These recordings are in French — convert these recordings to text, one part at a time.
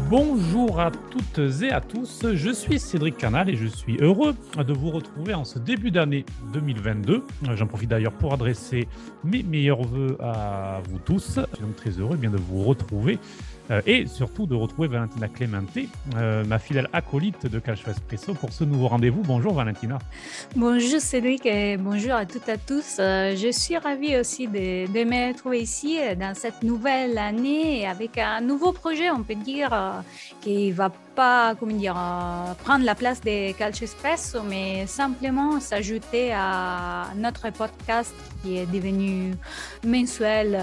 Bonjour à toutes et à tous, je suis Cédric Canal et je suis heureux de vous retrouver en ce début d'année 2022. J'en profite d'ailleurs pour adresser mes meilleurs vœux à vous tous. Je suis donc très heureux de vous retrouver et surtout de retrouver Valentina Clemente, ma fidèle acolyte de Calcio Espresso pour ce nouveau rendez-vous. Bonjour Valentina. Bonjour Cédric et bonjour à toutes et à tous. Je suis ravie aussi de me retrouver ici dans cette nouvelle année avec un nouveau projet, on peut dire, qui ne va pas prendre la place de Calcio Espresso, mais simplement s'ajouter à notre podcast qui est devenu mensuel.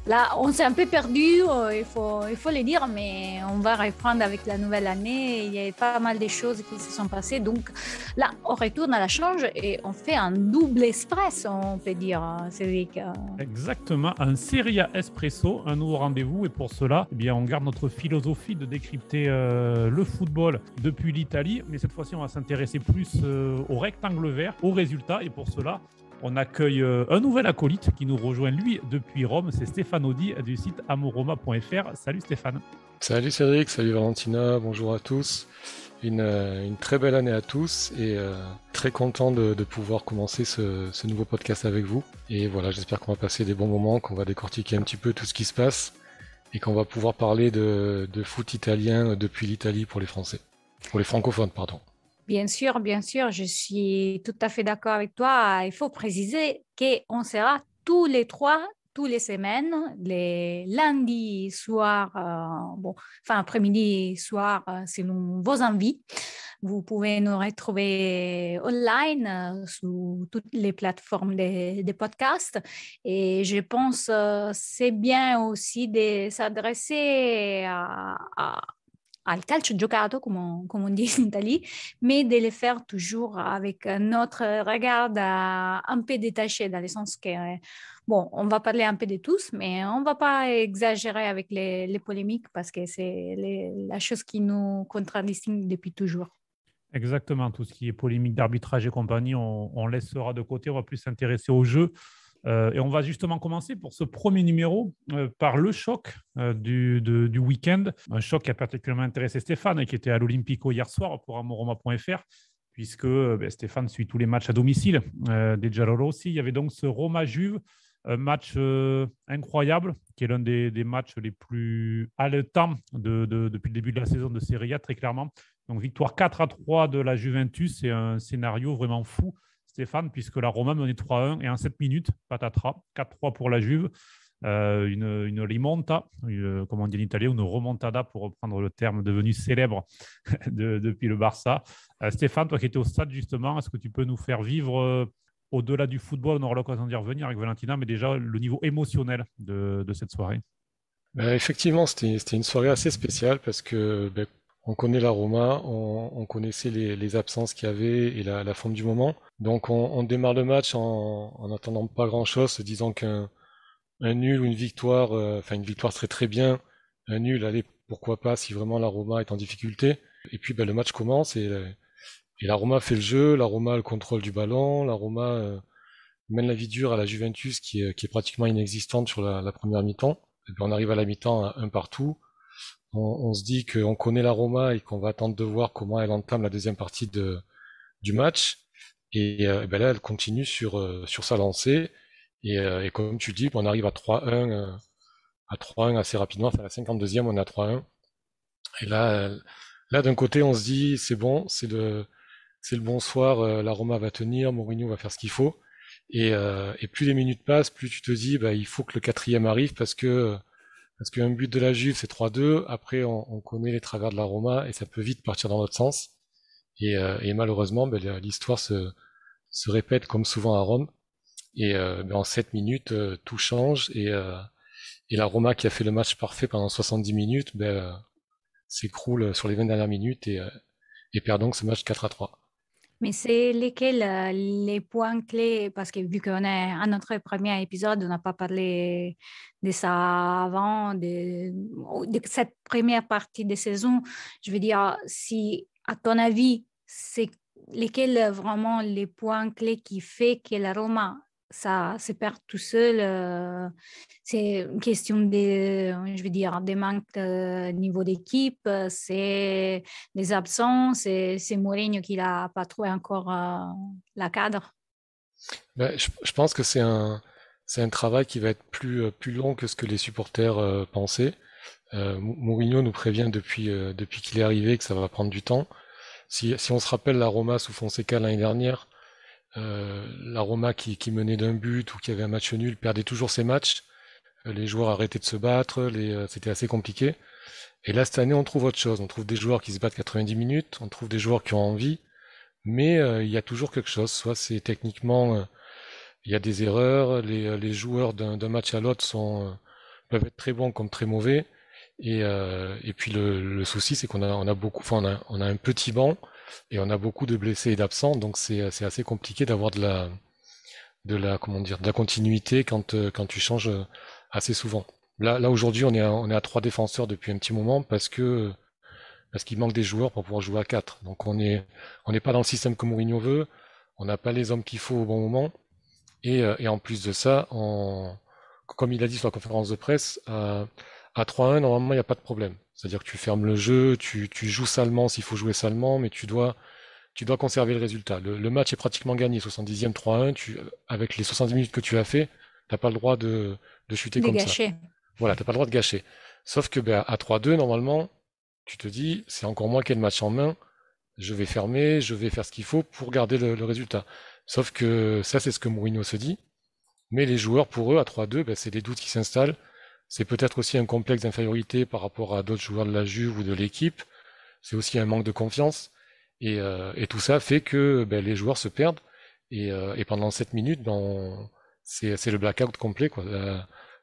Là, on s'est un peu perdu, il faut le dire, mais on va reprendre avec la nouvelle année. Il y a pas mal de choses qui se sont passées. Donc là, on retourne à la change et on fait un double espresso, on peut dire, Cédric. Exactement, un Serie A Espresso, un nouveau rendez-vous. Et pour cela, on garde notre philosophie de décrypter le football depuis l'Italie. Mais cette fois-ci, on va s'intéresser plus au rectangle vert, aux résultats. Et pour cela, on accueille un nouvel acolyte qui nous rejoint, lui, depuis Rome. C'est Stéphane Audi du site amoroma.fr. Salut Stéphane. Salut Cédric, salut Valentina, bonjour à tous. Une très belle année à tous et très content de pouvoir commencer ce nouveau podcast avec vous. Et voilà, j'espère qu'on va passer des bons moments, qu'on va décortiquer un petit peu tout ce qui se passe et qu'on va pouvoir parler de foot italien depuis l'Italie pour les Français. Pour les francophones, pardon. Bien sûr, je suis tout à fait d'accord avec toi. Il faut préciser qu'on sera tous les semaines, les lundis soirs, après-midi soir, selon vos envies. Vous pouvez nous retrouver online sur toutes les plateformes des podcasts. Et je pense que c'est bien aussi de s'adresser al calcio giocato, comme on dit in Italie, mais de le faire toujours avec notre regard un peu détaché, dans le sens que, on va parler un peu de tous, mais on ne va pas exagérer avec les polémiques parce que c'est la chose qui nous contradistingue depuis toujours. Exactement, tout ce qui est polémique d'arbitrage et compagnie, on laissera de côté, on va plus s'intéresser au jeu. Et on va justement commencer pour ce premier numéro par le choc du week-end. Un choc qui a particulièrement intéressé Stéphane, qui était à l'Olympico hier soir pour amoroma.fr, puisque Stéphane suit tous les matchs à domicile des Giallorossi. Il y avait donc ce Roma-Juve, un match incroyable, qui est l'un des matchs les plus haletants depuis le début de la saison de Serie A, très clairement. Donc victoire 4-3 de la Juventus, c'est un scénario vraiment fou, Stéphane, puisque la Roma menait 3-1 et en 7 minutes, patatras, 4-3 pour la Juve, une rimonta, comme on dit en italien, une remontada pour reprendre le terme devenu célèbre depuis le Barça. Stéphane, toi qui étais au stade justement, est-ce que tu peux nous faire vivre au-delà du football, on aura l'occasion d'y revenir avec Valentina, mais déjà le niveau émotionnel de cette soirée? Effectivement, c'était une soirée assez spéciale parce que on connaît la Roma, on connaissait les absences qu'il y avait et la forme du moment. Donc on démarre le match en attendant pas grand-chose, se disant qu'un nul ou une victoire, une victoire serait très bien. Un nul, allez, pourquoi pas si vraiment la Roma est en difficulté. Et puis le match commence et la Roma fait le jeu, la Roma a le contrôle du ballon, la Roma mène la vie dure à la Juventus qui est pratiquement inexistante sur la première mi-temps. Et puis on arrive à la mi-temps à un partout. On se dit qu'on connaît la Roma et qu'on va attendre de voir comment elle entame la deuxième partie du match. Et là, elle continue sur sa lancée. Et comme tu dis, on arrive à 3-1 assez rapidement. Enfin, à la 52e, on est à 3-1. Et là, d'un côté, on se dit, c'est bon, c'est le bonsoir, la Roma va tenir, Mourinho va faire ce qu'il faut. Et plus les minutes passent, plus tu te dis, il faut que le quatrième arrive parce qu'un but de la Juve, c'est 3-2. Après, on connaît les travers de la Roma et ça peut vite partir dans l'autre sens. Et malheureusement, l'histoire se répète comme souvent à Rome. Et en 7 minutes, tout change. Et la Roma, qui a fait le match parfait pendant 70 minutes, s'écroule sur les 20 dernières minutes et perd donc ce match 4-3. Mais c'est lesquels les points clés, parce que vu qu'on est à notre premier épisode, on n'a pas parlé de ça avant, de cette première partie de saison. Je veux dire, si à ton avis, c'est lesquels vraiment les points clés qui fait que la Roma, ça se perd tout seul, c'est une question de, je veux dire, des manques de niveau d'équipe, c'est des absents, c'est Mourinho qui n'a pas trouvé encore la cadre. Ben, je pense que c'est un travail qui va être plus long que ce que les supporters pensaient. Mourinho nous prévient depuis qu'il est arrivé que ça va prendre du temps. Si on se rappelle la Roma sous Fonseca l'année dernière, la Roma qui menait d'un but ou qui avait un match nul perdait toujours ses matchs. Les joueurs arrêtaient de se battre, c'était assez compliqué. Et là, cette année, on trouve autre chose. On trouve des joueurs qui se battent 90 minutes, on trouve des joueurs qui ont envie, mais il y a toujours quelque chose. Soit c'est techniquement, il y a des erreurs, les joueurs d'un match à l'autre peuvent être très bons comme très mauvais. Et puis le souci, c'est qu'on a beaucoup, enfin, on a un petit banc et on a beaucoup de blessés et d'absents, donc c'est assez compliqué d'avoir comment dire, de la continuité quand tu changes assez souvent. Là aujourd'hui, on est à trois défenseurs depuis un petit moment parce qu'il manque des joueurs pour pouvoir jouer à quatre. Donc on n'est pas dans le système que Mourinho veut, on n'a pas les hommes qu'il faut au bon moment, et en plus de ça, comme il a dit sur la conférence de presse, à 3-1, normalement, il n'y a pas de problème. C'est-à-dire que tu fermes le jeu, tu joues salement s'il faut jouer salement, mais tu dois conserver le résultat. Le match est pratiquement gagné, 70e 3-1, avec les 70 minutes que tu as fait, t'as pas le droit de chuter comme ça. Dégâché. Voilà, t'as pas le droit de gâcher. Sauf que ben, à 3-2, normalement, tu te dis, c'est encore moi qui ai le match en main, je vais fermer, je vais faire ce qu'il faut pour garder le résultat. Sauf que ça, c'est ce que Mourinho se dit. Mais les joueurs, pour eux, à 3-2, ben, c'est des doutes qui s'installent. C'est peut-être aussi un complexe d'infériorité par rapport à d'autres joueurs de la Juve ou de l'équipe. C'est aussi un manque de confiance. Et tout ça fait que ben, les joueurs se perdent. Et pendant 7 minutes, ben, c'est le blackout complet, quoi.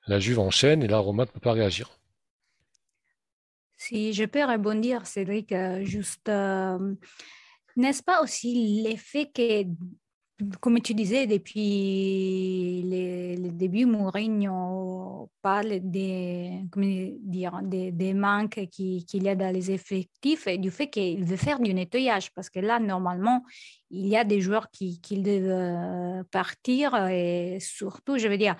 La Juve enchaîne et la Roma ne peut pas réagir. Si je peux rebondir, Cédric, juste, n'est-ce pas aussi l'effet que, comme tu disais, depuis le début, Mourinho parle comment dire, des manques qu'il y a dans les effectifs et du fait qu'il veut faire du nettoyage. Parce que là, normalement, il y a des joueurs qui doivent partir et surtout, je veux dire,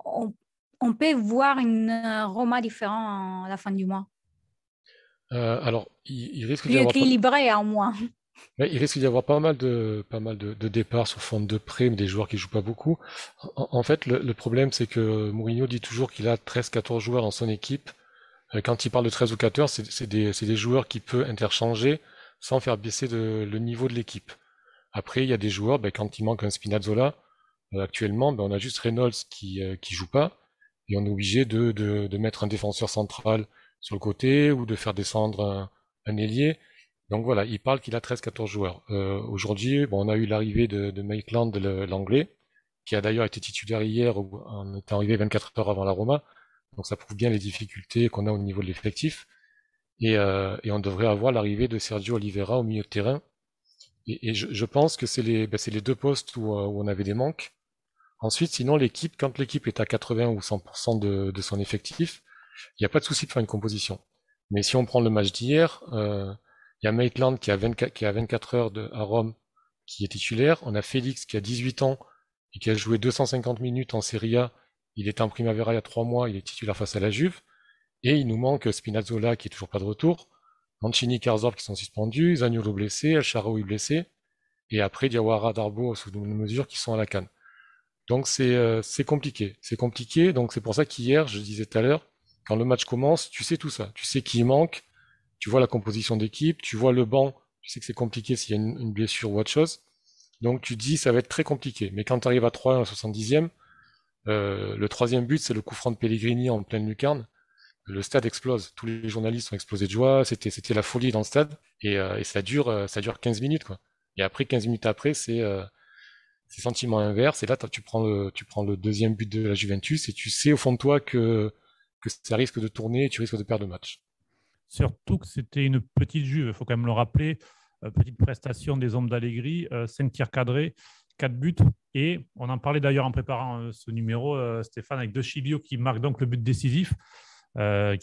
on, on peut voir une Roma différente à la fin du mois. Alors, il risque d'y Plus avoir équilibré en moins. ouais, il risque d'y avoir pas mal de départs sur forme de prêt, mais des joueurs qui jouent pas beaucoup. En fait, le problème, c'est que Mourinho dit toujours qu'il a 13-14 joueurs dans son équipe. Quand il parle de 13 ou 14, c'est des joueurs qu'il peut interchanger sans faire baisser le niveau de l'équipe. Après, il y a des joueurs, ben, quand il manque un Spinazzola, actuellement, ben, on a juste Reynolds qui joue pas, et on est obligé de mettre un défenseur central sur le côté ou de faire descendre un ailier. Donc voilà, il parle qu'il a 13-14 joueurs. Aujourd'hui, bon, on a eu l'arrivée de Maitland, l'anglais, qui a d'ailleurs été titulaire hier en étant arrivé 24 heures avant la Roma. Donc ça prouve bien les difficultés qu'on a au niveau de l'effectif. Et on devrait avoir l'arrivée de Sergio Oliveira au milieu de terrain. Et je pense que c'est les deux postes où on avait des manques. Ensuite, sinon, quand l'équipe est à 80 ou 100% de son effectif, il n'y a pas de souci de faire une composition. Mais si on prend le match d'hier, il y a Maitland qui a 24 heures à Rome, qui est titulaire. On a Félix qui a 18 ans et qui a joué 250 minutes en Serie A. Il était en Primavera il y a 3 mois, il est titulaire face à la Juve. Et il nous manque Spinazzola qui est toujours pas de retour, Mancini, Karsdorp qui sont suspendus, Zaniolo blessé, El Shaarawy blessé, et après Diawara, Darboe sous une mesure qui sont à la canne. Donc c'est compliqué. C'est compliqué, donc c'est pour ça qu'hier, je disais tout à l'heure, quand le match commence, tu sais tout ça. Tu sais qui manque, tu vois la composition d'équipe, tu vois le banc, tu sais que c'est compliqué s'il y a une blessure ou autre chose. Donc tu dis ça va être très compliqué. Mais quand tu arrives à 3-1 à 70e, le troisième but, c'est le coup franc de Pellegrini en pleine lucarne. Le stade explose. Tous les journalistes ont explosé de joie. C'était la folie dans le stade. Et ça dure 15 minutes, quoi. Et après, 15 minutes après, c'est sentiment inverse. Et là, tu prends le deuxième but de la Juventus et tu sais au fond de toi que ça risque de tourner et tu risques de perdre le match. Surtout que c'était une petite Juve, il faut quand même le rappeler. Petite prestation des hommes d'Allegri, 5 tirs cadrés, 4 buts. Et on en parlait d'ailleurs en préparant ce numéro, Stéphane, avec De Chilio qui marque donc le but décisif, qui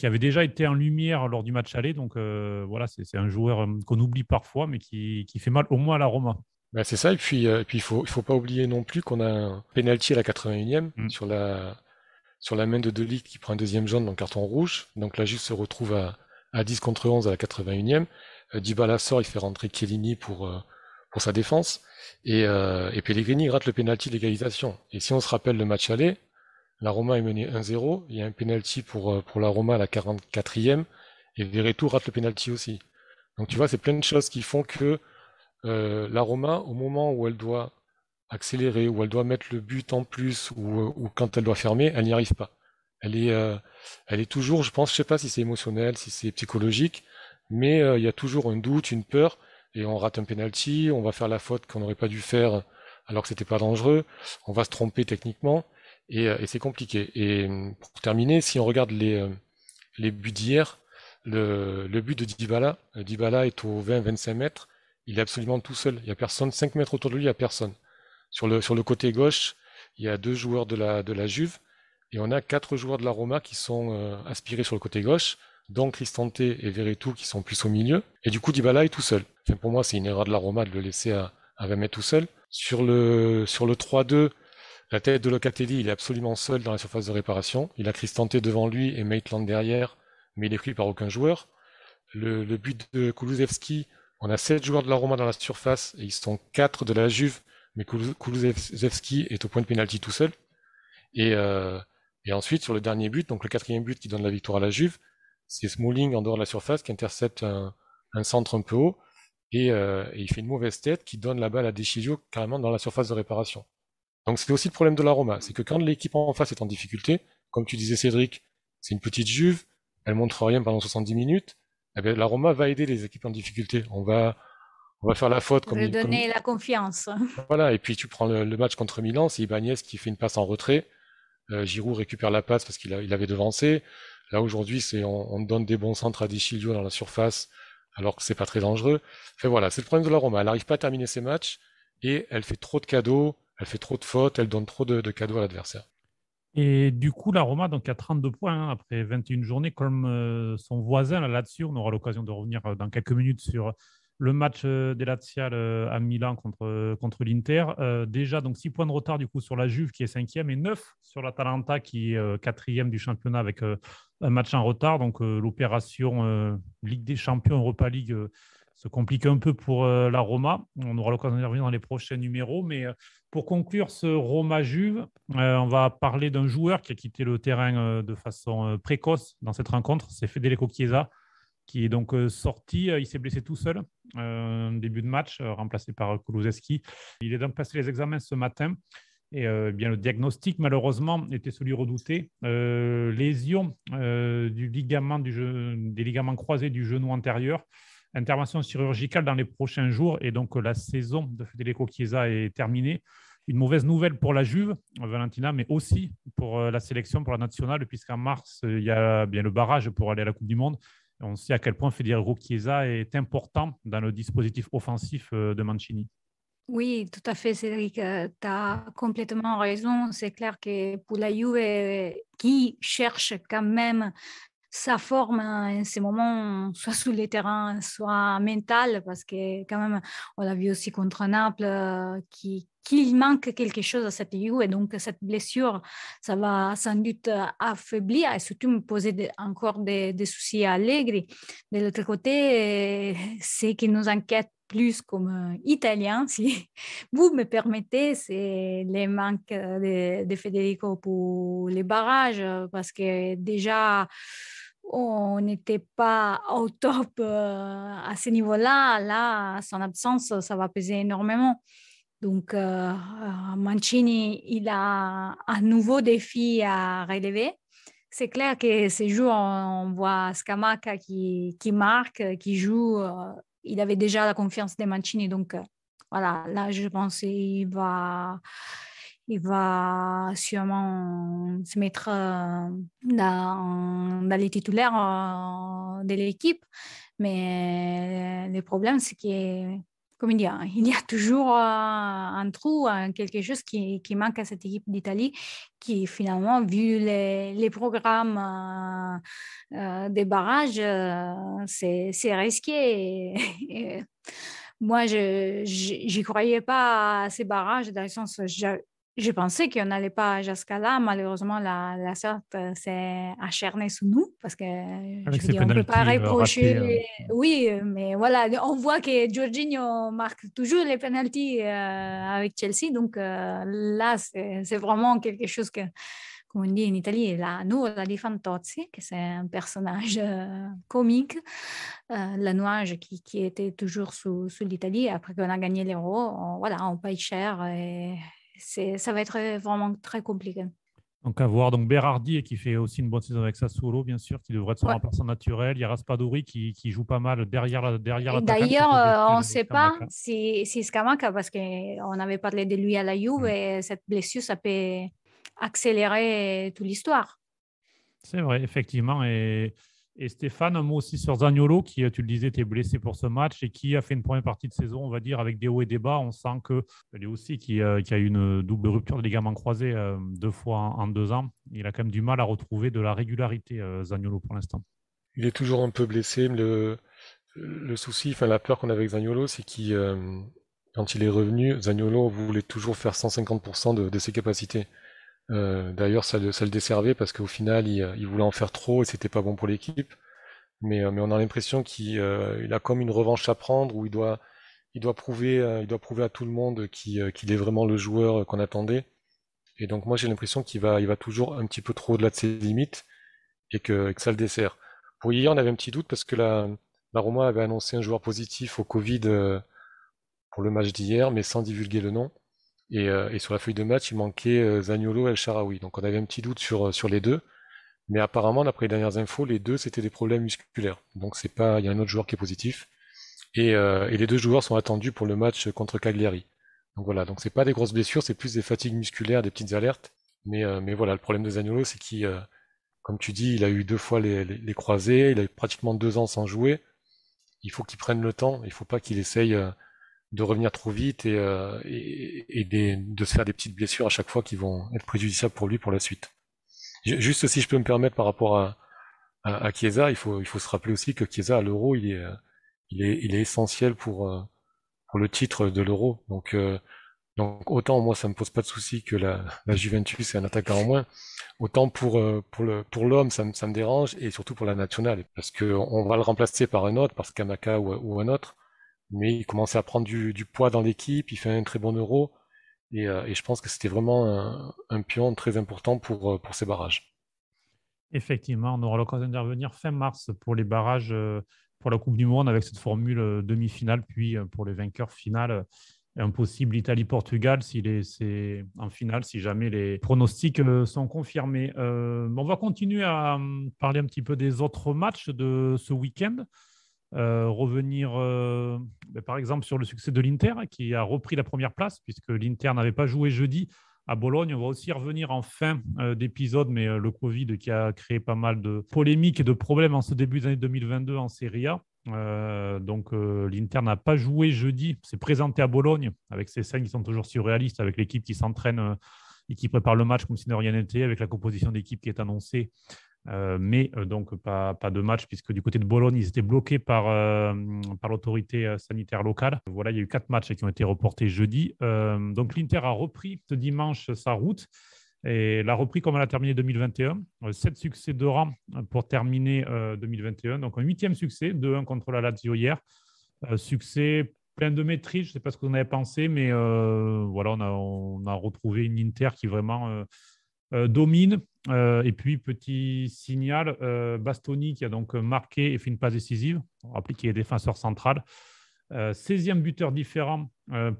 avait déjà été en lumière lors du match aller. Donc voilà, c'est un joueur qu'on oublie parfois, mais qui fait mal au moins à la Roma. Ben, c'est ça, et puis il faut pas oublier non plus qu'on a un penalty à la 81e sur la main de Ligt qui prend un deuxième jaune, donc carton rouge. Donc la Juve se retrouve à 10 contre 11 à la 81e. Dybala sort, il fait rentrer Chiellini pour sa défense. Et Pellegrini rate le penalty d'égalisation. Et si on se rappelle le match aller, la Roma est menée 1-0, il y a un penalty pour la Roma à la 44e, et Verretou rate le penalty aussi. Donc tu vois, c'est plein de choses qui font que la Roma, au moment où elle doit accélérer, où elle doit mettre le but en plus, ou quand elle doit fermer, elle n'y arrive pas. Elle est toujours, je pense, je sais pas si c'est émotionnel, si c'est psychologique, mais il y a toujours un doute, une peur, et on rate un penalty, on va faire la faute qu'on n'aurait pas dû faire alors que c'était pas dangereux, on va se tromper techniquement, et c'est compliqué. Et pour terminer, si on regarde les buts d'hier, le but de Dybala est au 20-25 mètres, il est absolument tout seul, il y a personne, 5 mètres autour de lui, il y a personne. Sur le côté gauche, il y a 2 joueurs de la Juve, et on a 4 joueurs de la Roma qui sont aspirés sur le côté gauche, dont Cristante et Verretou qui sont plus au milieu. Et du coup, Dybala est tout seul. Enfin, pour moi, c'est une erreur de la Roma de le laisser à 20 mètres tout seul. Sur le 3-2, la tête de Locatelli, il est absolument seul dans la surface de réparation. Il a Cristante devant lui et Maitland derrière, mais il est pris par aucun joueur. Le but de Kulusevski, on a 7 joueurs de la Roma dans la surface et ils sont 4 de la Juve, mais Kulusevski est au point de pénalty tout seul. Et ensuite, sur le dernier but, donc le 4e but qui donne la victoire à la Juve, c'est Smalling en dehors de la surface qui intercepte un centre un peu haut et il fait une mauvaise tête qui donne la balle à De Chilio carrément dans la surface de réparation. Donc c'est aussi le problème de la Roma, c'est que quand l'équipe en face est en difficulté, comme tu disais Cédric, c'est une petite Juve, elle montre rien pendant 70 minutes, eh bien, la Roma va aider les équipes en difficulté. On va faire la faute Redonner la confiance. Voilà, et puis tu prends le match contre Milan, c'est Ibanez qui fait une passe en retrait, Giroud récupère la passe parce qu'il avait devancé. Là aujourd'hui, on donne des bons centres à De Chilio dans la surface, alors que c'est pas très dangereux. Enfin voilà, c'est le problème de la Roma. Elle n'arrive pas à terminer ses matchs et elle fait trop de cadeaux, elle fait trop de fautes, elle donne trop de cadeaux à l'adversaire. Et du coup, la Roma donc, a 32 points après 21 journées, comme son voisin, la Lazio. On aura l'occasion de revenir dans quelques minutes sur le match des Laziales à Milan contre l'Inter. Déjà, donc 6 points de retard du coup sur la Juve qui est 5e et 9 sur l'Atalanta qui est 4e du championnat avec un match en retard. Donc l'opération Ligue des Champions, Europa League se complique un peu pour la Roma. On aura l'occasion d'y revenir dans les prochains numéros. Mais pour conclure ce Roma-Juve, on va parler d'un joueur qui a quitté le terrain de façon précoce dans cette rencontre. C'est Federico Chiesa qui est donc sorti. Il s'est blessé tout seul début de match, remplacé par Kulusevski. Il est donc passé les examens ce matin. Et bien, le diagnostic, malheureusement, était celui redouté. Lésion des ligaments croisés du genou antérieur. Intervention chirurgicale dans les prochains jours. Et donc, la saison de Federico Chiesa est terminée. Une mauvaise nouvelle pour la Juve, Valentina, mais aussi pour la sélection, pour la nationale, puisqu'en mars, il y a bien le barrage pour aller à la Coupe du Monde. Et on sait à quel point Federico Chiesa est important dans le dispositif offensif de Mancini. Oui, tout à fait, Cédric. Tu as complètement raison. C'est clair que pour la Juve, qui cherche quand même sa forme en ce moment, soit sur le terrain, soit mental, parce que quand même, on l'a vu aussi contre Naples, qu'il manque quelque chose à cette Juve, et donc cette blessure, ça va sans doute affaiblir et surtout me poser encore des soucis à Allegri. De l'autre côté, ce qui nous inquiète plus comme Italien, si vous me permettez, c'est les manques de Federico pour les barrages, parce que déjà, on n'était pas au top à ce niveau-là. Là, son absence, ça va peser énormément. Donc, Mancini, il a un nouveau défi à relever. C'est clair que ces jours, on voit Scamacca qui marque, qui joue. Il avait déjà la confiance de Mancini. Donc, voilà, là, je pense qu'il va sûrement se mettre dans les titulaires de l'équipe. Mais le problème, c'est que, comme il y a toujours un trou, quelque chose qui manque à cette équipe d'Italie, qui finalement, vu les programmes des barrages, c'est risqué. Et moi, je n'y croyais pas à ces barrages, dans le sens, je pensais qu'on n'allait pas jusqu'à là. Malheureusement, la sorte s'est acharnée sous nous parce que, Avec je veux ces dire, on ne peut pas pénaltys ratés. reprocher. Oui, mais voilà, on voit que Jorginho marque toujours les pénaltys avec Chelsea. Donc là, c'est vraiment quelque chose que, comme on dit en Italie, la nuvola di Fantozzi, que c'est un personnage comique, la nuage qui était toujours sous l'Italie. Après qu'on a gagné l'Euro, voilà, on paye cher et ça va être vraiment très compliqué. Donc à voir. Donc Berardi qui fait aussi une bonne saison avec Sassuolo, bien sûr, qui devrait être son Ouais. remplaçant naturel. Il y a Raspadori qui joue pas mal derrière Et l'attaquant qui d'ailleurs, s'est blessé on ne avec sait pas Scamacca. si Scamacca, parce qu'on avait parlé de lui à la Juve, et cette blessure, ça peut accélérer toute l'histoire. C'est vrai, effectivement. Et Stéphane, un mot aussi sur Zaniolo, qui, tu le disais, était blessé pour ce match et qui a fait une première partie de saison, on va dire, avec des hauts et des bas. On sent que lui aussi, qui a eu une double rupture de ligament croisé 2 fois en 2 ans, il a quand même du mal à retrouver de la régularité, Zaniolo, pour l'instant. Il est toujours un peu blessé. Mais le souci, enfin la peur qu'on avait avec Zaniolo, c'est quand il est revenu, Zaniolo voulait toujours faire 150% de ses capacités. D'ailleurs, ça le desservait parce qu'au final, il voulait en faire trop et c'était pas bon pour l'équipe. Mais on a l'impression qu'il a comme une revanche à prendre où il doit prouver à tout le monde qu'il est vraiment le joueur qu'on attendait. Et donc moi, j'ai l'impression qu'il va toujours un petit peu trop au-delà de ses limites et que ça le dessert. Pour hier, on avait un petit doute parce que la Roma avait annoncé un joueur positif au Covid pour le match d'hier, mais sans divulguer le nom. Et sur la feuille de match, il manquait Zaniolo et El Shaarawy. Donc on avait un petit doute sur les deux. Mais apparemment, d'après les dernières infos, les deux, c'était des problèmes musculaires. Donc c'est pas, il y a un autre joueur qui est positif. Et les deux joueurs sont attendus pour le match contre Cagliari. Donc voilà, donc c'est pas des grosses blessures, c'est plus des fatigues musculaires, des petites alertes. Mais voilà, le problème de Zaniolo, c'est comme tu dis, il a eu 2 fois les croisés, il a eu pratiquement 2 ans sans jouer. Il faut qu'il prenne le temps, il faut pas qu'il essaye de revenir trop vite et de se faire des petites blessures à chaque fois qui vont être préjudiciables pour lui pour la suite. Juste si je peux me permettre par rapport à Chiesa, il faut se rappeler aussi que Chiesa à l'Euro, il est essentiel pour le titre de l'Euro. Donc autant moi ça me pose pas de souci que la Juventus est un attaquant en moins, autant pour l'homme ça me dérange et surtout pour la nationale parce que on va le remplacer par un autre, par Scamacca ou un autre, mais il commençait à prendre du poids dans l'équipe, il fait un très bon Euro et je pense que c'était vraiment un pion très important pour ces barrages. Effectivement, on aura l'occasion d'y revenir fin mars pour les barrages pour la Coupe du Monde avec cette formule demi-finale, puis pour les vainqueurs finales, un possible Italie-Portugal c'est en finale, si jamais les pronostics sont confirmés. On va continuer à parler un petit peu des autres matchs de ce week-end. Revenir par exemple sur le succès de l'Inter qui a repris la première place puisque l'Inter n'avait pas joué jeudi à Bologne. On va aussi revenir en fin d'épisode, mais le Covid qui a créé pas mal de polémiques et de problèmes en ce début d'année 2022 en Serie A. Donc l'Inter n'a pas joué jeudi, s'est présenté à Bologne avec ces scènes qui sont toujours surréalistes, avec l'équipe qui s'entraîne et qui prépare le match comme si de rien n'était, avec la composition d'équipe qui est annoncée. Mais donc pas de match puisque du côté de Bologne, ils étaient bloqués par l'autorité sanitaire locale. Voilà, il y a eu 4 matchs qui ont été reportés jeudi. Donc l'Inter a repris ce dimanche sa route et l'a repris comme elle a terminé 2021. 7 succès de rang pour terminer 2021. Donc un 8e succès, 2-1 contre la Lazio hier. Succès plein de maîtrise, je ne sais pas ce que vous en avez pensé, mais voilà, on a retrouvé une Inter qui vraiment domine. Et puis, petit signal, Bastoni qui a donc marqué et fait une passe décisive. On rappelle qu'il est défenseur central. 16e buteur différent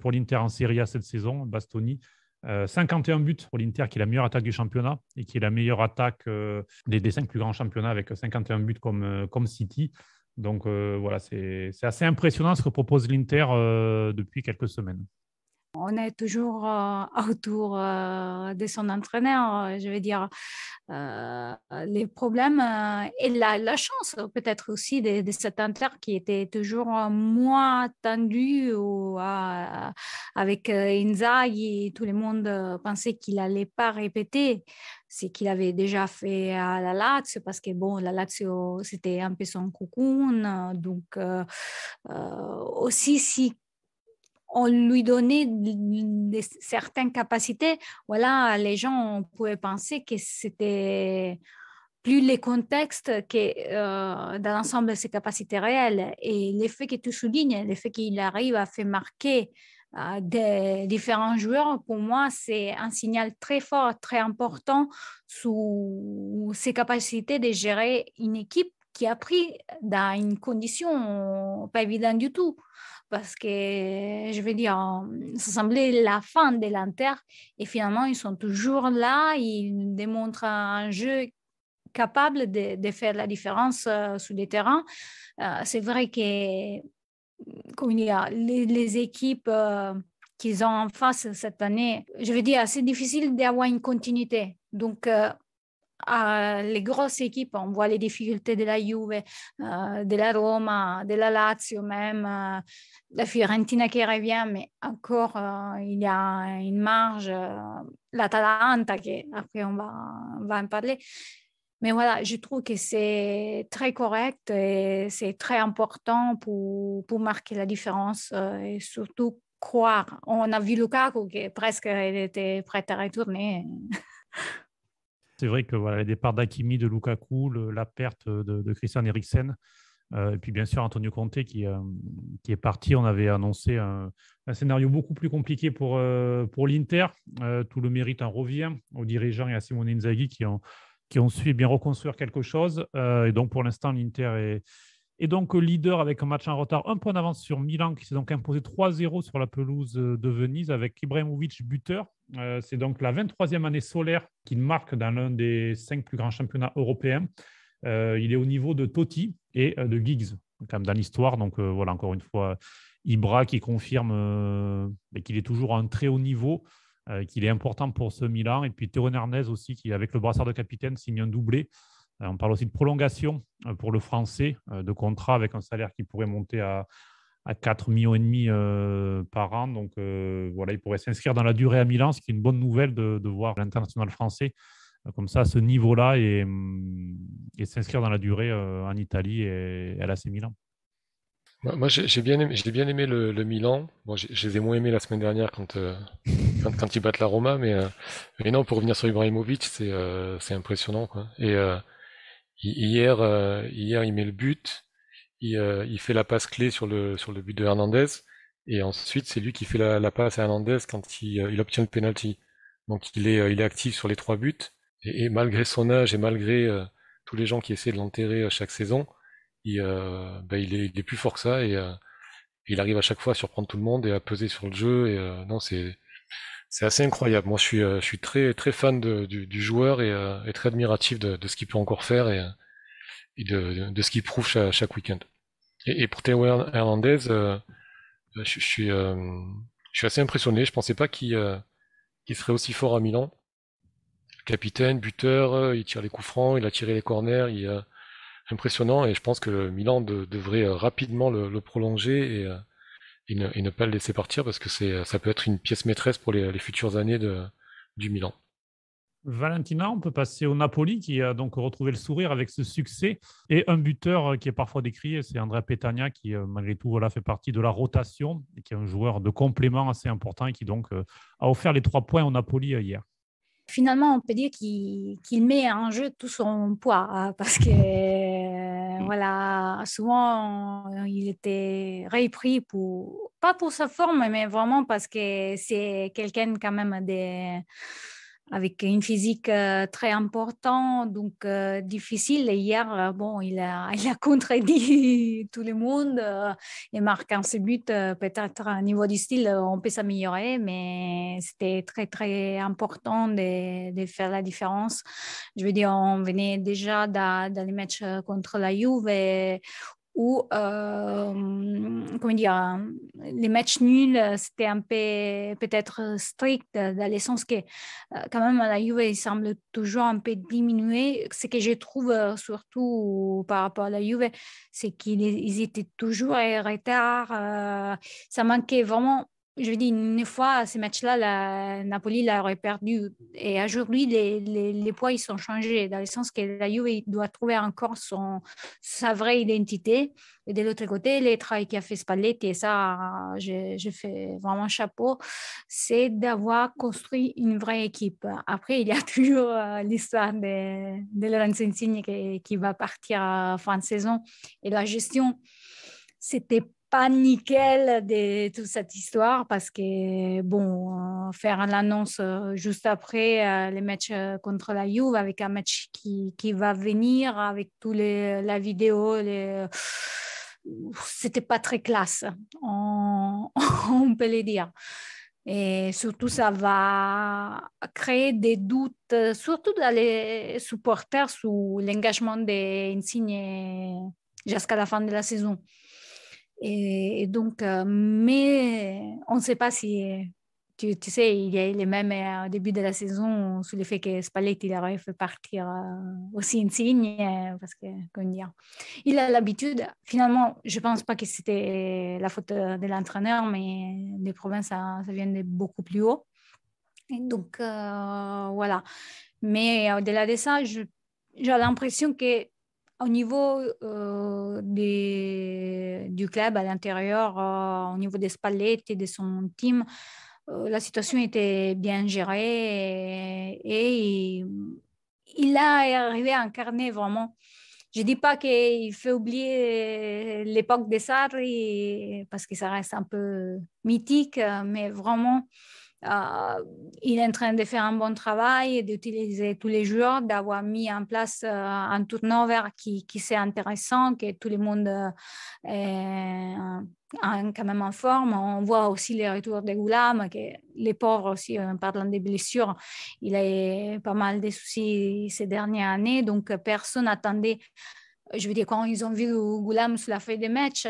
pour l'Inter en Serie A cette saison, Bastoni. 51 buts pour l'Inter, qui est la meilleure attaque du championnat et qui est la meilleure attaque des 5 plus grands championnats avec 51 buts comme City. Donc voilà, c'est assez impressionnant ce que propose l'Inter depuis quelques semaines. On est toujours autour de son entraîneur, je veux dire, les problèmes et la chance peut-être aussi de cet Inter qui était toujours moins tendu avec Inzaghi. Tout le monde pensait qu'il n'allait pas répéter ce qu'il avait déjà fait à la Lazio parce que bon, la Lazio c'était un peu son cocoon. Donc aussi si on lui donnait certaines capacités, voilà, les gens pouvaient penser que c'était plus les contextes que dans l'ensemble de ses capacités réelles. Et l'effet que tu soulignes, l'effet qu'il arrive à faire marquer des différents joueurs, pour moi, c'est un signal très fort, très important sous ses capacités de gérer une équipe qui a pris dans une condition pas évidente du tout parce que, je veux dire, ça semblait la fin de l'Inter et finalement, ils sont toujours là, ils démontrent un jeu capable de faire la différence sur les terrains. C'est vrai que comme il y a les équipes qu'ils ont en face cette année, je veux dire, c'est difficile d'avoir une continuité. Donc, les grosses équipes, on voit les difficultés de la Juve, de la Roma, de la Lazio même, la Fiorentina qui revient, mais encore il y a une marge, l'Atalanta, qui après on va en parler. Mais voilà, je trouve que c'est très correct et c'est très important pour marquer la différence et surtout croire. On a vu Lukaku qui presque il était prêt à retourner. C'est vrai que voilà, les départs d'Hakimi, de Lukaku, la perte de Christian Eriksen, et puis bien sûr Antonio Conte qui est parti. On avait annoncé un scénario beaucoup plus compliqué pour l'Inter. Tout le mérite en revient aux dirigeants et à Simone Inzaghi qui ont su bien reconstruire quelque chose. Et donc pour l'instant, l'Inter est donc leader avec un match en retard, un point d'avance sur Milan qui s'est donc imposé 3-0 sur la pelouse de Venise avec Ibrahimovic buteur. C'est donc la 23e année solaire qu'il marque dans l'un des 5 plus grands championnats européens. Il est au niveau de Totti et de Giggs quand même dans l'histoire. Donc voilà, encore une fois, Ibra qui confirme qu'il est toujours à un très haut niveau, qu'il est important pour ce Milan. Et puis Théo Hernandez aussi qui, avec le brassard de capitaine, signe un doublé. On parle aussi de prolongation pour le Français, de contrat avec un salaire qui pourrait monter à 4,5 millions par an. Donc voilà, il pourrait s'inscrire dans la durée à Milan, ce qui est une bonne nouvelle de voir l'international français comme ça à ce niveau-là et s'inscrire dans la durée en Italie et à l'AC Milan. Moi, j'ai bien aimé le Milan. Bon, je les ai moins aimés la semaine dernière quand ils battent la Roma, mais non, pour revenir sur Ibrahimovic, c'est impressionnant, quoi. Et hier, il met le but, il fait la passe clé sur le but de Hernandez, et ensuite c'est lui qui fait la passe à Hernandez quand il obtient le penalty. Donc il est actif sur les 3 buts, et malgré son âge et malgré tous les gens qui essaient de l'enterrer chaque saison, il est plus fort que ça, et il arrive à chaque fois à surprendre tout le monde et à peser sur le jeu, et non, c'est assez incroyable. Moi, je suis très très fan du joueur et très admiratif de ce qu'il peut encore faire et de ce qu'il prouve chaque week-end. Et pour Théo Hernandez, je suis assez impressionné. Je pensais pas qu'il serait aussi fort à Milan. Capitaine, buteur, il tire les coups francs, il a tiré les corners, impressionnant. Et je pense que Milan devrait rapidement le prolonger et ne pas le laisser partir parce que ça peut être une pièce maîtresse pour les futures années du Milan. Valentina, on peut passer au Napoli qui a donc retrouvé le sourire avec ce succès et un buteur qui est parfois décrié, c'est Andrea Petagna qui malgré tout voilà, fait partie de la rotation et qui est un joueur de complément assez important et qui donc a offert les 3 points au Napoli hier. Finalement, on peut dire qu'il met en jeu tout son poids parce que voilà, souvent il était repris pas pour sa forme, mais vraiment parce que c'est quelqu'un quand même avec une physique très importante, donc difficile. Et hier, bon, il a contredit tout le monde et marquant ses buts. Peut-être au niveau du style, on peut s'améliorer, mais c'était très, très important de faire la différence. Je veux dire, on venait déjà dans les matchs contre la Juve où, comment dire, les matchs nuls, c'était un peu peut-être strict, dans le sens que quand même la Juve il semble toujours un peu diminuer. Ce que je trouve surtout par rapport à la Juve, c'est qu'ils étaient toujours en retard. Ça manquait vraiment. Je veux dire, une fois, ces matchs-là, Napoli l'aurait perdu. Et aujourd'hui, les poids, ils sont changés, dans le sens que la Juve il doit trouver encore sa vraie identité. Et de l'autre côté, le travail qu'a fait Spalletti, et ça, je fais vraiment chapeau, c'est d'avoir construit une vraie équipe. Après, il y a toujours l'histoire de Lorenzo Insigne qui va partir à fin de saison. Et la gestion, c'était pas nickel de toute cette histoire parce que, bon, faire l'annonce juste après les matchs contre la Juve avec un match qui va venir avec la vidéo, c'était pas très classe, on peut le dire. Et surtout, ça va créer des doutes, surtout dans les supporters, sous l'engagement d'Insigne jusqu'à la fin de la saison. Et donc, mais on ne sait pas si, tu sais, il y a les mêmes au début de la saison sur le fait que Spalletti il aurait fait partir aussi Insigne, parce que, comment dire, il a l'habitude. Finalement, je ne pense pas que c'était la faute de l'entraîneur, mais les problèmes, ça vient de beaucoup plus haut. Et donc, voilà. Mais au-delà de ça, j'ai l'impression que au niveau du club à l'intérieur, au niveau des Spalletti et de son team, la situation était bien gérée et il a arrivé à incarner vraiment. Je ne dis pas qu'il fait oublier l'époque des Sarri parce que ça reste un peu mythique, mais vraiment, il est en train de faire un bon travail, d'utiliser tous les joueurs, d'avoir mis en place un turnover qui c'est intéressant, que tout le monde est quand même en forme. On voit aussi les retours de Goulam, que les pauvres aussi, en parlant des blessures, il a eu pas mal de soucis ces dernières années, donc personne n'attendait. Je veux dire, quand ils ont vu Goulam sur la feuille de match,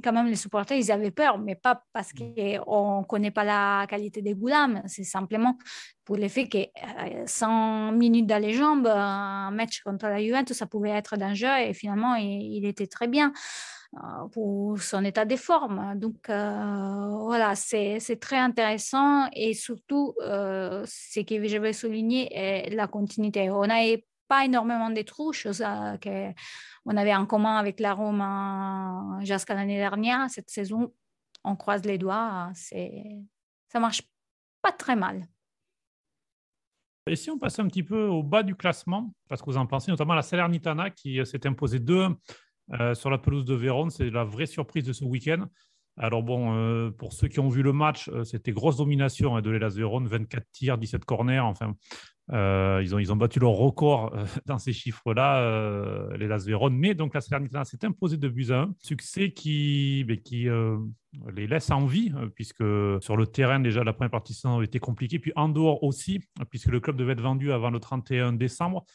quand même les supporters, ils avaient peur, mais pas parce qu'on ne connaît pas la qualité de Goulam, c'est simplement pour le fait que 100 minutes dans les jambes, un match contre la Juventus, ça pouvait être dangereux et finalement, il était très bien pour son état de forme. Donc, voilà, c'est très intéressant et surtout, ce que je vais souligner est la continuité. On a pas énormément de trous, chose qu'on avait en commun avec la Rome jusqu'à l'année dernière. Cette saison, on croise les doigts, ça marche pas très mal. Et si on passe un petit peu au bas du classement, parce que vous en pensez, notamment la Salernitana qui s'est imposée 2-1 sur la pelouse de Vérone, c'est la vraie surprise de ce week-end. Alors bon, pour ceux qui ont vu le match, c'était grosse domination de l'Hellas Vérone, 24 tirs, 17 corners, enfin, ils ont battu leur record dans ces chiffres-là, l'Hellas Vérone. Mais donc la Salernitana s'est imposée de buts à 1. Succès qui les laisse en vie, puisque sur le terrain, déjà, la première partie de saison était compliquée. Puis en dehors aussi, puisque le club devait être vendu avant le 31 décembre,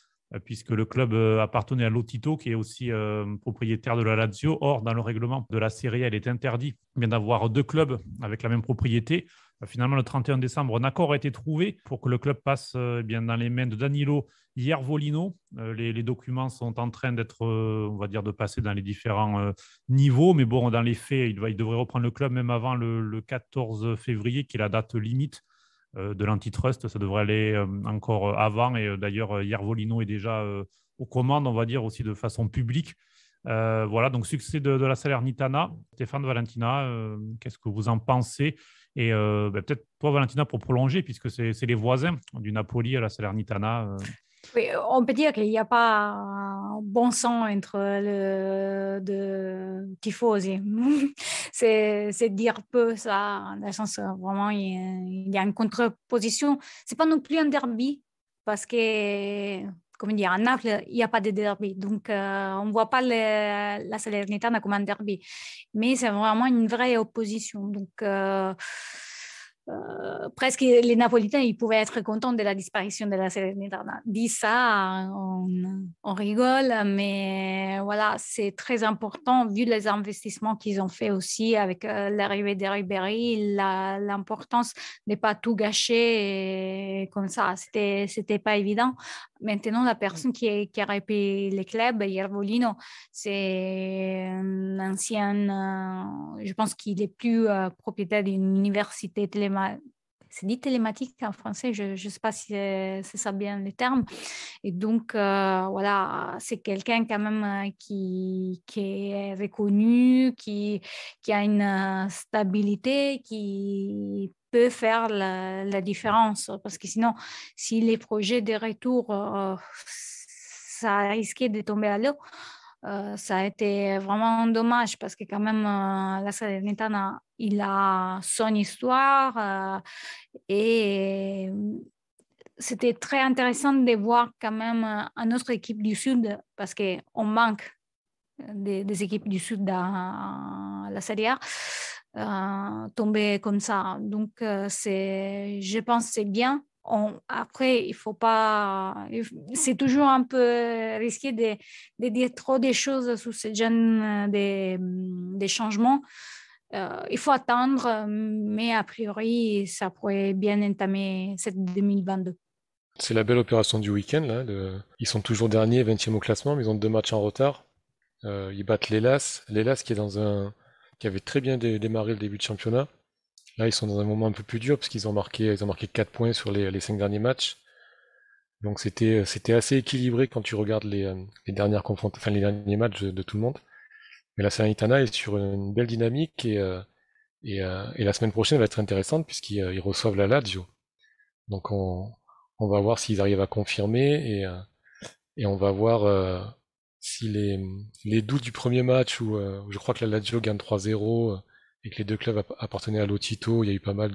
puisque le club appartenait à Lotito, qui est aussi propriétaire de la Lazio. Or, dans le règlement de la Serie A, il est interdit d'avoir deux clubs avec la même propriété. Finalement, le 31 décembre, un accord a été trouvé pour que le club passe dans les mains de Danilo Iervolino. Les documents sont en train d'être, on va dire, de passer dans les différents niveaux. Mais bon, dans les faits, il devrait reprendre le club même avant le 14 février, qui est la date limite de l'antitrust. Ça devrait aller encore avant. Et d'ailleurs, Iervolino est déjà aux commandes, on va dire, aussi de façon publique. Voilà, donc succès de la Salernitana. Stéphane, Valentina, qu'est-ce que vous en pensez? Et peut-être toi, Valentina, pour prolonger, puisque c'est les voisins du Napoli à la Salernitana. Oui, on peut dire qu'il n'y a pas un bon sang entre de tifosi. C'est dire peu, ça, dans le sens vraiment, il y a une contre-position. Ce n'est pas non plus un derby, parce que, comment dire, à Naples, il n'y a pas de derby. Donc, on ne voit pas la Salernitana comme un derby. Mais c'est vraiment une vraie opposition. Donc, presque les Napolitains, ils pouvaient être contents de la disparition de la Salernitana. Dit ça, on rigole, mais voilà, c'est très important vu les investissements qu'ils ont fait aussi avec l'arrivée de Ribéry, l'importance de ne pas tout gâcher comme ça. C'était pas évident. Maintenant, la personne qui a repris le club, Iervolino, c'est un ancien, je pense qu'il est plus propriétaire d'une université c'est dit télématique en français, je ne sais pas si c'est ça bien le terme. Et donc, voilà, c'est quelqu'un quand même qui est reconnu, qui a une stabilité, qui peut faire la différence. Parce que sinon, si les projets de retour, ça risquait de tomber à l'eau, ça a été vraiment dommage parce que quand même, la Salernitana, il a son histoire et c'était très intéressant de voir quand même une autre équipe du Sud parce qu'on manque des équipes du Sud dans la Serie A tomber comme ça. Donc, je pense que c'est bien. Après, il faut pas. C'est toujours un peu risqué de dire trop des choses sur ce genre des changements. Il faut attendre, mais a priori, ça pourrait bien entamer cette 2022. C'est la belle opération du week-end, là. Ils sont toujours derniers, 20e au classement, mais ils ont 2 matchs en retard. Ils battent l'Hellas. L'Hellas qui avait très bien démarré le début de championnat. Là, ils sont dans un moment un peu plus dur parce qu'ils ont marqué 4 points sur les 5 derniers matchs. Donc c'était assez équilibré quand tu regardes les dernières enfin les derniers matchs de tout le monde. Mais la Salernitana est sur une belle dynamique et la semaine prochaine va être intéressante puisqu'ils reçoivent la Lazio. Donc on va voir s'ils arrivent à confirmer et on va voir si les doutes du premier match où je crois que la Lazio gagne 3-0 et que les deux clubs appartenaient à Lotito, il y a eu pas mal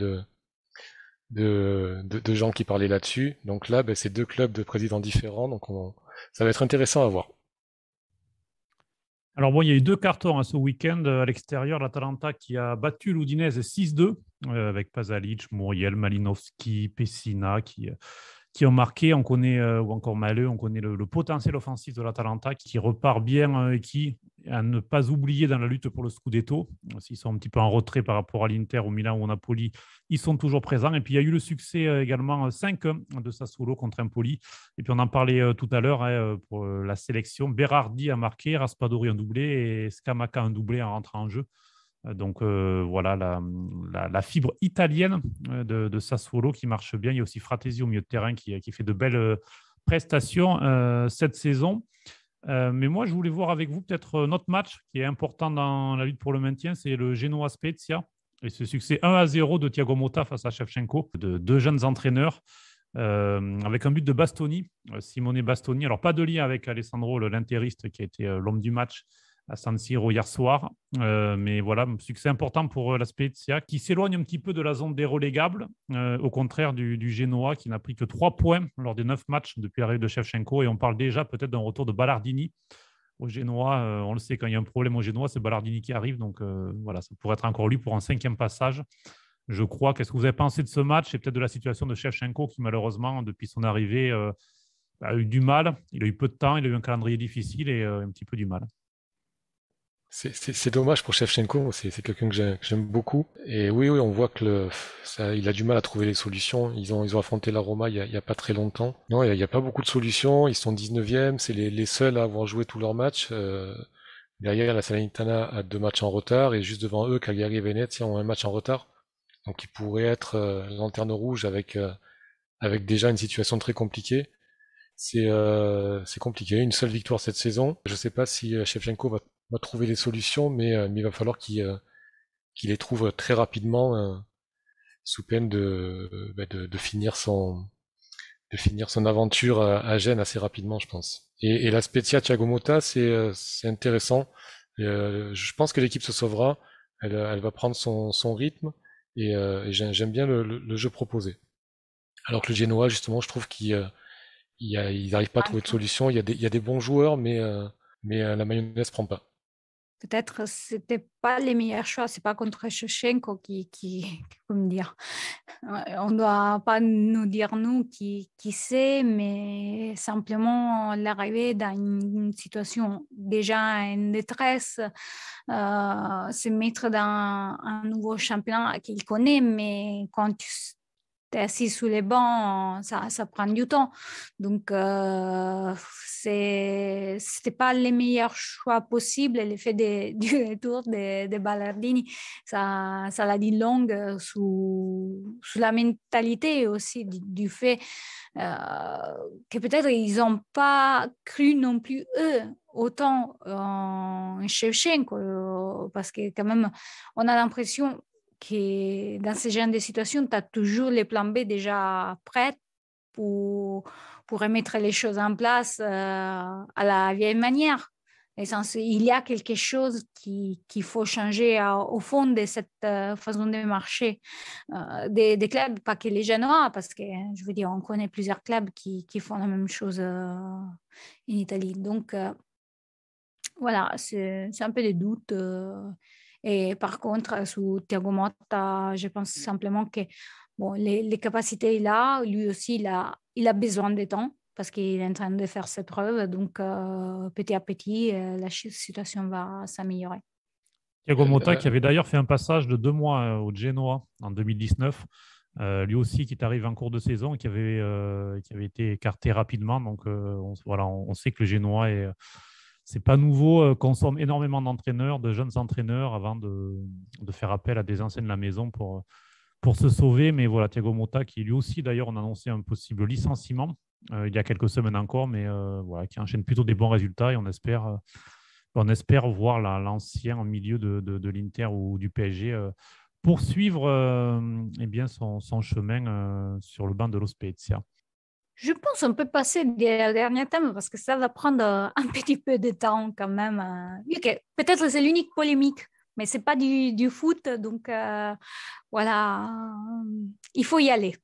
de gens qui parlaient là-dessus. Donc là, c'est 2 clubs de présidents différents, donc ça va être intéressant à voir. Alors bon, il y a eu 2 cartons ce week-end à l'extérieur. L'Atalanta qui a battu l'Udinese 6-2 avec Pasalic, Muriel, Malinowski, Pessina qui ont marqué. On connaît, ou encore Maleux, on connaît le potentiel offensif de l'Atalanta qui repart bien et qui, à ne pas oublier dans la lutte pour le Scudetto, s'ils sont un petit peu en retrait par rapport à l'Inter, au Milan ou au Napoli, ils sont toujours présents. Et puis il y a eu le succès également 5-1 de Sassuolo contre Empoli. Et puis on en parlait tout à l'heure pour la sélection. Berardi a marqué, Raspadori un doublé et Scamacca un doublé en rentrant en jeu. Donc voilà la fibre italienne de Sassuolo qui marche bien. Il y a aussi Fratesi au milieu de terrain qui fait de belles prestations cette saison. Mais moi, je voulais voir avec vous peut-être notre match qui est important dans la lutte pour le maintien, c'est le Genoa Spezia. Et ce succès 1-0 de Thiago Motta face à Shevchenko, de 2 jeunes entraîneurs, avec un but de Bastoni, Simone Bastoni. Alors, pas de lien avec Alessandro, l'interiste, qui a été l'homme du match à San Siro hier soir. Mais voilà, succès important pour la Spezia, qui s'éloigne un petit peu de la zone des relégables, au contraire du Genoa, qui n'a pris que 3 points lors des 9 matchs depuis l'arrivée de Shevchenko. Et on parle déjà peut-être d'un retour de Ballardini au Genoa. On le sait, quand il y a un problème au Genoa, c'est Ballardini qui arrive. Donc voilà, ça pourrait être encore lui pour un 5e passage, je crois. Qu'est-ce que vous avez pensé de ce match et peut-être de la situation de Shevchenko qui, malheureusement, depuis son arrivée, a eu du mal. Il a eu peu de temps, il a eu un calendrier difficile et un petit peu du mal. C'est dommage pour Shevchenko, c'est quelqu'un que j'aime beaucoup. Et oui, on voit que il a du mal à trouver les solutions. Ils ont affronté la Roma il y a pas très longtemps. Non, il y a pas beaucoup de solutions. Ils sont 19e, c'est les seuls à avoir joué tous leurs matchs. Derrière, la Salernitana a 2 matchs en retard et juste devant eux, Cagliari et Venezia ont un match en retard. Donc ils pourraient être lanterne rouge avec déjà une situation très compliquée. C'est compliqué. Une seule victoire cette saison. Je sais pas si Shevchenko va trouver des solutions, mais il va falloir qu'il les trouve très rapidement, sous peine de finir son aventure à Gênes assez rapidement, je pense. Et la Spezia Thiago Motta, c'est intéressant. Je pense que l'équipe se sauvera. Elle va prendre son rythme et j'aime bien le jeu proposé. Alors que le Genoa, justement, je trouve qu'ils n'arrivent pas à trouver de solution. Il y a des bons joueurs, mais la mayonnaise prend pas. peut-être c'était pas les meilleurs choix. C'est pas contre Shevchenko comment dire, on doit pas nous dire nous qui sait, mais simplement l'arrivée dans une situation déjà en détresse, se mettre dans un nouveau championnat qu'il connaît, mais quand tu es assis sous les bancs, ça prend du temps. Donc, c'était pas les meilleurs choix possibles. L'effet du retour de Ballardini, ça l'a dit longue sous la mentalité aussi du fait que peut-être ils n'ont pas cru non plus eux autant en Shevchenko, parce que quand même, on a l'impression que dans ce genre de situation, tu as toujours les plans B déjà prêts pour, pour remettre les choses en place à la vieille manière. Il y a quelque chose qu'il faut changer au fond de cette façon de marcher des clubs, pas que les Génois, parce que je veux dire, on connaît plusieurs clubs qui font la même chose en Italie. Donc, voilà, c'est un peu des doutes. Et par contre, sous Thiago Motta, je pense simplement que bon, les capacités, il a. Lui aussi, il a besoin de temps parce qu'il est en train de faire ses preuves. Donc, petit à petit, la situation va s'améliorer. Thiago Motta, qui avait d'ailleurs fait un passage de 2 mois au Genoa en 2019, lui aussi qui est arrivé en cours de saison et qui avait été écarté rapidement. Donc, on sait que le Genoa c'est pas nouveau, consomme énormément d'entraîneurs, de jeunes entraîneurs avant de faire appel à des anciens de la maison pour se sauver. Mais voilà, Thiago Motta, qui lui aussi, d'ailleurs, on a annoncé un possible licenciement il y a quelques semaines encore, mais voilà, qui enchaîne plutôt des bons résultats et on espère voir l'ancien en milieu de l'Inter ou du PSG poursuivre eh bien son chemin sur le banc de Lo Spezia. Je pense qu'on peut passer au dernier thème parce que ça va prendre un petit peu de temps quand même. Okay. Peut-être c'est l'unique polémique, mais ce n'est pas du foot, donc voilà, il faut y aller.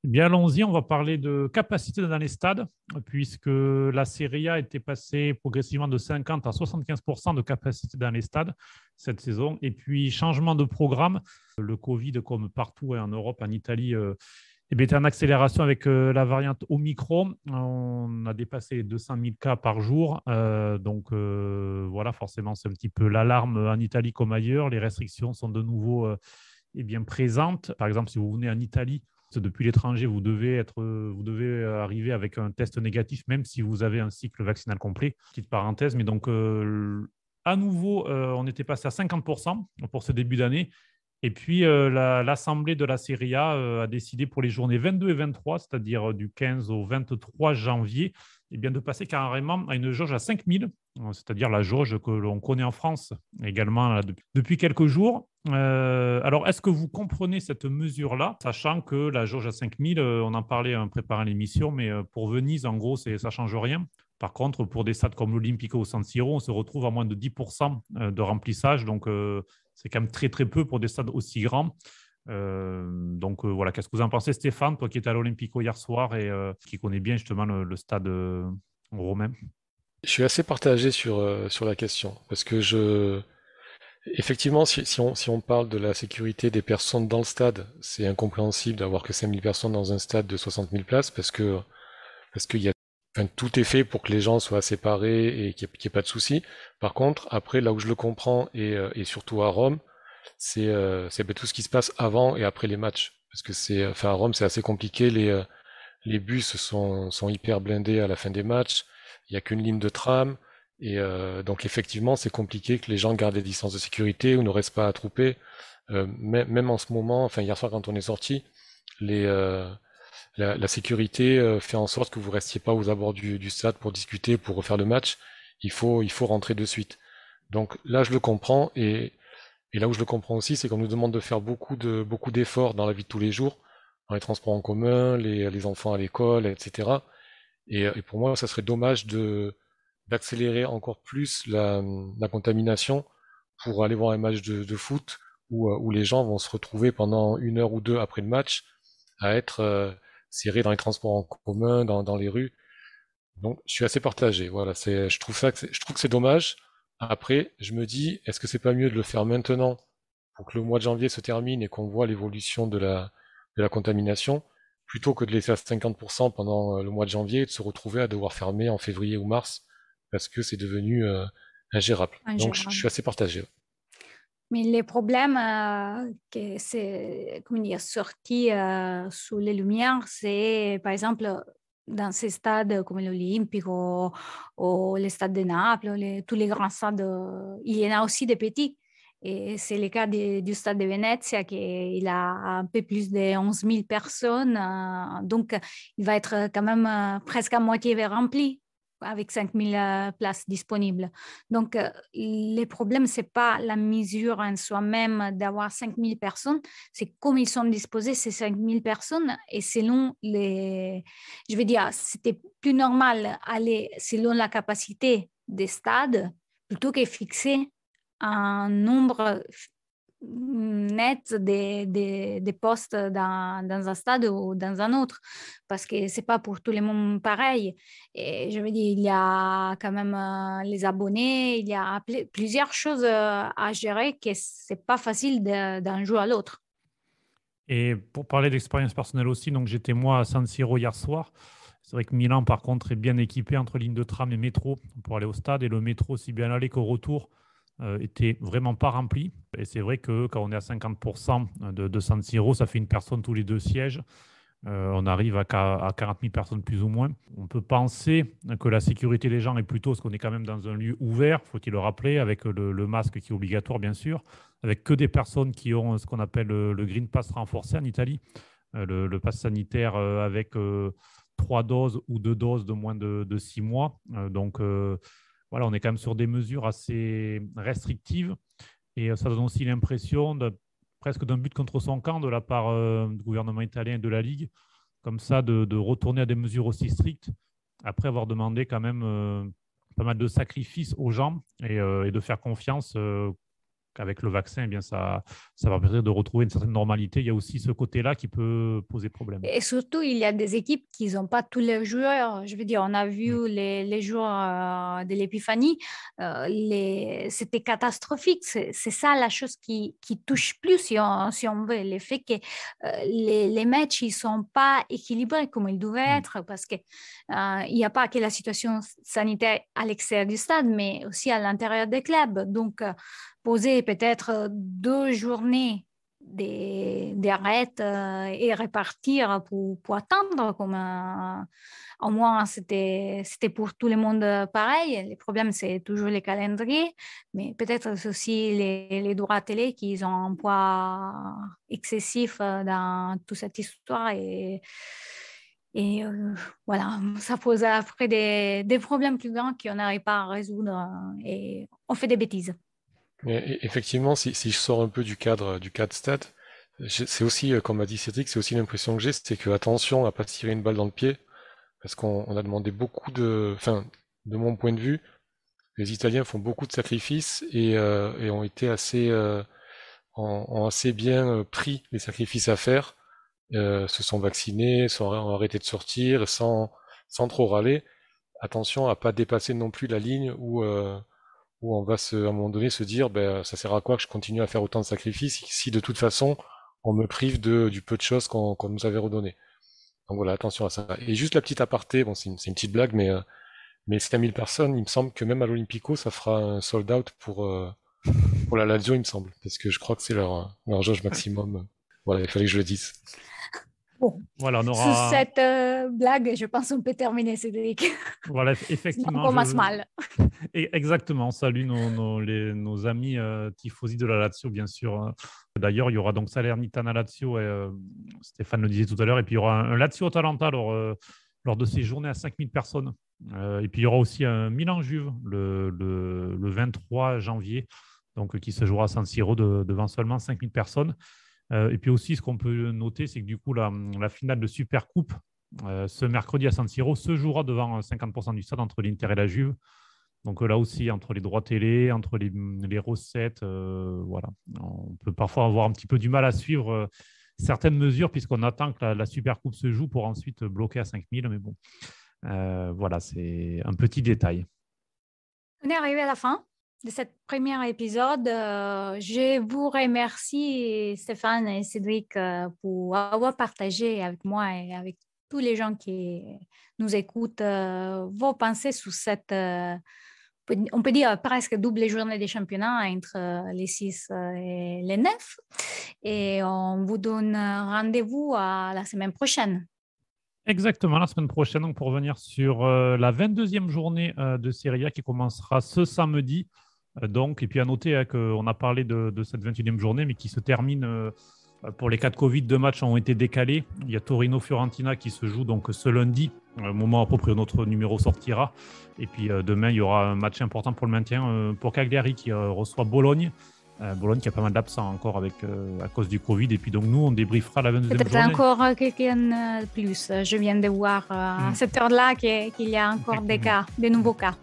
Eh bien, allons-y, on va parler de capacité dans les stades, puisque la Serie A était passée progressivement de 50 à 75% de capacité dans les stades cette saison. Et puis, changement de programme, le Covid, comme partout en Europe, en Italie, était en accélération avec la variante Omicron. On a dépassé les 200 000 cas par jour. Donc, voilà, forcément, c'est un petit peu l'alarme en Italie comme ailleurs. Les restrictions sont de nouveau bien présentes. Par exemple, si vous venez en Italie, depuis l'étranger, vous devez arriver avec un test négatif, même si vous avez un cycle vaccinal complet. Petite parenthèse, mais donc, à nouveau, on était passé à 50% pour ce début d'année. Et puis, l'Assemblée de la Serie A a décidé pour les journées 22 et 23, c'est-à-dire du 15 au 23 janvier, de passer carrément à une jauge à 5000, c'est-à-dire la jauge que l'on connaît en France également là, depuis quelques jours. Alors, est-ce que vous comprenez cette mesure-là, sachant que la jauge à 5000, on en parlait en préparant l'émission, mais pour Venise, en gros, ça ne change rien. Par contre, pour des stades comme l'Olimpico ou San Siro, on se retrouve à moins de 10% de remplissage. Donc, c'est quand même très, très peu pour des stades aussi grands. Donc, voilà. Qu'est-ce que vous en pensez, Stéphane, toi qui étais à l'Olimpico hier soir et qui connais bien justement le stade romain? Je suis assez partagé sur la question, parce que effectivement, si on parle de la sécurité des personnes dans le stade, c'est incompréhensible d'avoir que 5000 personnes dans un stade de 60 000 places, parce qu'il y a enfin, tout est fait pour que les gens soient séparés et qu'il n'y ait pas de soucis. Par contre, après, là où je le comprends, et surtout à Rome, c'est tout ce qui se passe avant et après les matchs. Parce que à Rome, c'est assez compliqué. Les bus sont hyper blindés à la fin des matchs. Il n'y a qu'une ligne de tram. Et donc, effectivement, c'est compliqué que les gens gardent des distances de sécurité ou ne restent pas attroupés. Même en ce moment, enfin, hier soir, quand on est sorti, la sécurité fait en sorte que vous restiez pas aux abords du stade pour discuter, pour refaire le match. Il faut rentrer de suite. Donc là, je le comprends et là où je le comprends aussi, c'est qu'on nous demande de faire beaucoup d'efforts dans la vie de tous les jours, dans les transports en commun, les enfants à l'école, etc. Et pour moi, ça serait dommage d'accélérer encore plus la contamination pour aller voir un match de foot où les gens vont se retrouver pendant 1 heure ou 2 après le match à être serrés dans les transports en commun, dans les rues. Donc, je suis assez partagé. Voilà, je trouve que c'est dommage. Après, je me dis, est-ce que c'est pas mieux de le faire maintenant pour que le mois de janvier se termine et qu'on voit l'évolution de la contamination, plutôt que de laisser à 50% pendant le mois de janvier et de se retrouver à devoir fermer en février ou mars parce que c'est devenu ingérable. Donc je suis assez partagé. Mais les problèmes que c'est comment dire, sorti sous les lumières, c'est par exemple dans ces stades comme l'Olympique ou les stades de Naples, tous les grands stades, il y en a aussi des petits. Et c'est le cas du stade de Venezia qui a un peu plus de 11 000 personnes. Donc, il va être quand même presque à moitié rempli avec 5 000 places disponibles. Donc, le problème, ce n'est pas la mesure en soi-même d'avoir 5 000 personnes, c'est comment ils sont disposés ces 5 000 personnes. Et selon les... Je veux dire, c'était plus normal aller selon la capacité des stades plutôt que fixer un nombre net des postes dans un stade ou dans un autre, parce que ce n'est pas pour tout le monde pareil. Et je veux dire, il y a quand même les abonnés, il y a plusieurs choses à gérer que ce n'est pas facile d'un jour à l'autre. Et pour parler d'expérience personnelle aussi, donc j'étais moi à San Siro hier soir. C'est vrai que Milan, par contre, est bien équipé entre ligne de tram et métro pour aller au stade. Et le métro, aussi bien l'aller qu'au retour, était vraiment pas rempli. Et c'est vrai que quand on est à 50% de San Siro, ça fait une personne tous les 2 sièges. On arrive à 40 000 personnes plus ou moins. On peut penser que la sécurité des gens est plutôt, parce qu'on est quand même dans un lieu ouvert, faut-il le rappeler, avec le masque qui est obligatoire, bien sûr, avec que des personnes qui ont ce qu'on appelle le Green Pass renforcé en Italie, le pass sanitaire avec 3 doses ou 2 doses de moins de 6 mois. Donc, voilà, on est quand même sur des mesures assez restrictives et ça donne aussi l'impression presque d'un but contre son camp de la part du gouvernement italien et de la Ligue, comme ça, de retourner à des mesures aussi strictes, après avoir demandé quand même pas mal de sacrifices aux gens et de faire confiance qu'avec le vaccin, eh bien, ça va permettre de retrouver une certaine normalité. Il y a aussi ce côté-là qui peut poser problème. Et surtout, il y a des équipes qui n'ont pas tous les joueurs. Je veux dire, on a vu les joueurs de l'Épiphanie. C'était catastrophique. C'est ça la chose qui touche plus, si on veut. Le fait que les matchs ne sont pas équilibrés comme ils devaient être, parce qu'il n'y a pas que la situation sanitaire à l'extérieur du stade, mais aussi à l'intérieur des clubs. Donc, poser peut-être 2 journées d'arrêt et répartir pour attendre comme au moins c'était pour tout le monde pareil. Le problème c'est toujours les calendriers, mais peut-être c'est aussi les droits télé qui ont un poids excessif dans toute cette histoire et voilà, ça pose après des problèmes plus grands qu'on n'arrive pas à résoudre et on fait des bêtises. Mais effectivement, si je sors un peu du cadre stade, c'est aussi, comme m'a dit Cédric, c'est aussi l'impression que j'ai, c'est que attention à pas se tirer une balle dans le pied, parce qu'on a demandé beaucoup enfin, de mon point de vue, les Italiens font beaucoup de sacrifices et ont été ont assez bien pris les sacrifices à faire, se sont vaccinés, ont arrêté de sortir sans trop râler. Attention à pas dépasser non plus la ligne où on va à un moment donné se dire, ben, ça sert à quoi que je continue à faire autant de sacrifices si de toute façon on me prive du peu de choses qu'on nous avait redonné. Donc voilà, attention à ça. Et juste la petite aparté, bon, c'est une petite blague, mais c'est à 1000 personnes, il me semble que même à l'Olympico, ça fera un sold out pour la Lazio, il me semble, parce que je crois que c'est leur jauge maximum. Voilà, il fallait que je le dise. Bon, voilà, sous cette blague, je pense qu'on peut terminer, Cédric. Voilà, effectivement. On commence mal. Exactement, on salue nos amis tifosi de la Lazio, bien sûr. D'ailleurs, il y aura donc Salernitana Lazio, et Stéphane le disait tout à l'heure, et puis il y aura un Lazio-Atalanta lors de ces journées à 5000 personnes. Et puis il y aura aussi un Milan-Juve le 23 janvier, donc, qui se jouera à San Siro devant seulement 5000 personnes. Et puis aussi, ce qu'on peut noter, c'est que du coup, la finale de Supercoupe, ce mercredi à San Siro, se jouera devant 50% du stade entre l'Inter et la Juve. Donc là aussi, entre les droits télé, entre les recettes, voilà. On peut parfois avoir un petit peu du mal à suivre certaines mesures, puisqu'on attend que la Supercoupe se joue pour ensuite bloquer à 5000. Mais bon, voilà, c'est un petit détail. On est arrivé à la fin. de ce premier épisode. Je vous remercie, Stéphane et Cédric, pour avoir partagé avec moi et avec tous les gens qui nous écoutent vos pensées sur cette, on peut dire presque double journée des championnats entre les 6 et les 9. Et on vous donne rendez-vous à la semaine prochaine. Exactement, la semaine prochaine, donc pour revenir sur la 22e journée de Serie A qui commencera ce samedi. Et puis à noter qu'on a parlé de cette 21e journée, mais qui se termine pour les cas de Covid. 2 matchs ont été décalés. Il y a Torino-Fiorentina qui se joue donc ce lundi, au moment approprié où notre numéro sortira. Et puis demain, il y aura un match important pour le maintien pour Cagliari qui reçoit Bologne. Bologne qui a pas mal d'absents encore à cause du Covid. Et puis donc nous, on débriefera la 22e journée. Peut-être encore quelqu'un de plus. Je viens de voir à cette heure-là qu'il y a encore des nouveaux cas.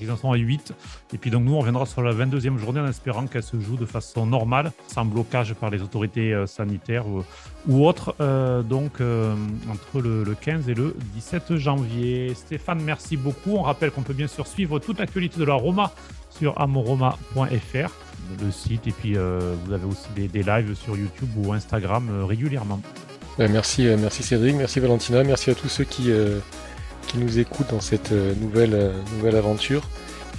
Ils en sont à 8. Et puis donc nous, on reviendra sur la 22e journée en espérant qu'elle se joue de façon normale, sans blocage par les autorités sanitaires ou autres. Entre le 15 et le 17 janvier. Stéphane, merci beaucoup. On rappelle qu'on peut bien sûr suivre toute l'actualité de la Roma sur amoroma.fr, le site. Et puis vous avez aussi des lives sur YouTube ou Instagram régulièrement. Merci Cédric, merci Valentina, merci à tous ceux qui nous écoutent dans cette nouvelle aventure.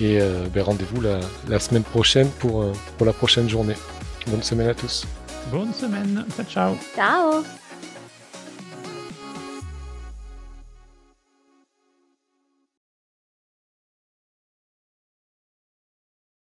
Et rendez-vous la semaine prochaine pour la prochaine journée. Bonne semaine à tous. Bonne semaine. Ciao. Ciao.